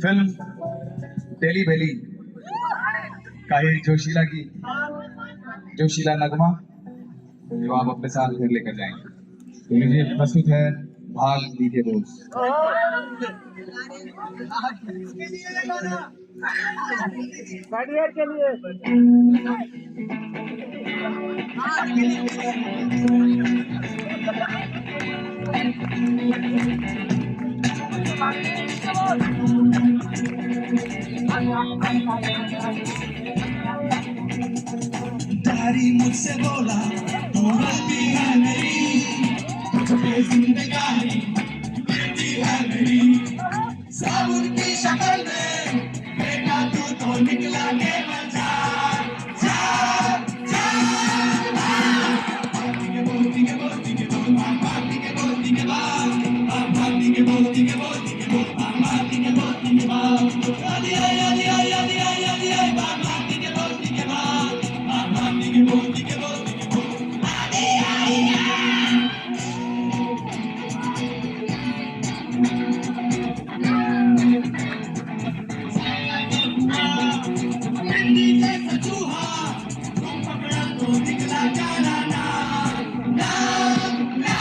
Film daily बेली का ये जोशीला नगमा जो आप अपने साथ फिर लेकर जाएंगे। तो मुझे प्रस्तुत है भाग दीजिए दोस्त। दारी मुझसे बोला तू गलती है मेरी, तुझे जिंदगानी बेटी है मेरी। साबुन की शक्ल में बेटा तू तो निकला के बचा जा जा। भाभी के बोलती के बोलती के बोल, भाभी के बोलती के बात, भाभी के बोलती के बोलती के बोल, भाभी के बोलती के बात। आदि आई आदि आई आदि आई आदि आई भाभी के बोलती के बात, भाभी के बोलती के बोलती के बोल, आदि आई हिंदी जैसा चूहा तुम पकड़ा तो निकला जाना ना ना ना।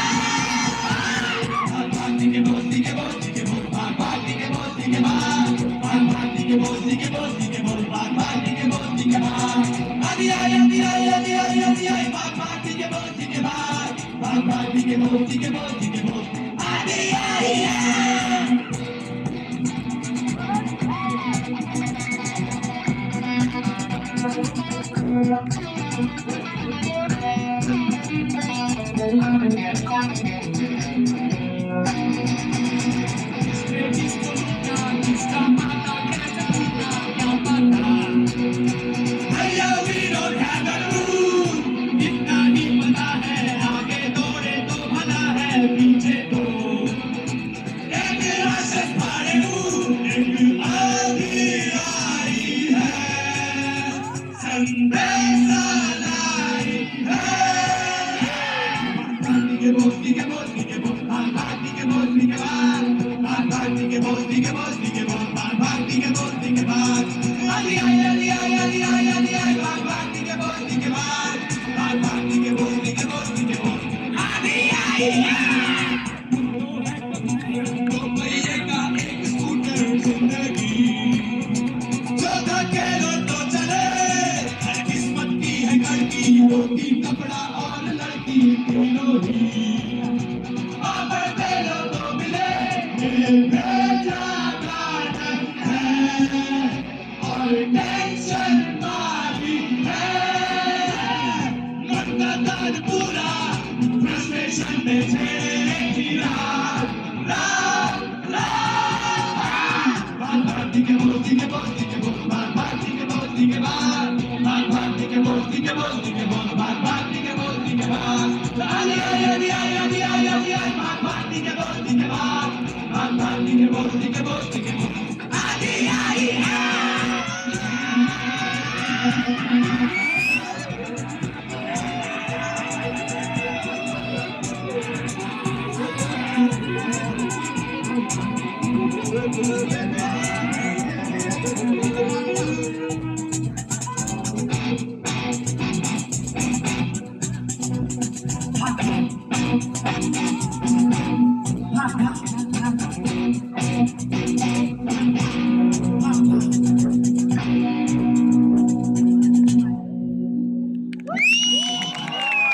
भाभी के बोलती के बोलती के बोल, भाभी के बोलती के बात, भाभी के बोलती के बोलती के बोल, भाभी के बोलती के बात। आदि आई आदि आई आदि आई आदि आई भाभी के बोलती के बात, भाभी के बोलती के बोलती के बोल, आदि आई भैया we don't have a rule, इतना ही पता है आगे दौड़े तो भला है पीछे तो एक राक्षस मारे एक आंधी आई है, संदेशा लाई है। भाभी के बोलती के बोलती के बोल, भाभी के बोलती के बात, भाभी के बोलती के बोलती के बोल, भाभी के बोलती के बात। आदि आई आदि आई आदि आई आदि आई भाभी के बोलती के बात, भाभी के बोलती के बोलती के बोल, आदि आई दो पहिए का एक स्कूटर जिंदगी, जो धकेलो तो चले, हर किस्मत की है लड़की, रोटी कपड़ा और लड़की तीनों ही। बाबर तेलो तो मिले भेजा गार्डन है और टेंशन मारी है, मन का दर्द पूरा फ्रस्ट्रेशन में छेड़े जीरा रात रात। भाभी के बोलती के बोलती के बोल, भाभी के बोलती के बात, भाभी के बोलती के बोलती के बोल, भाभी के बोलती के बात। आदि आई आदि आई आदि आई आदि आई भाभी के बोलती के बात, भाभी के बोलती के बोलती के बोल, आदि आई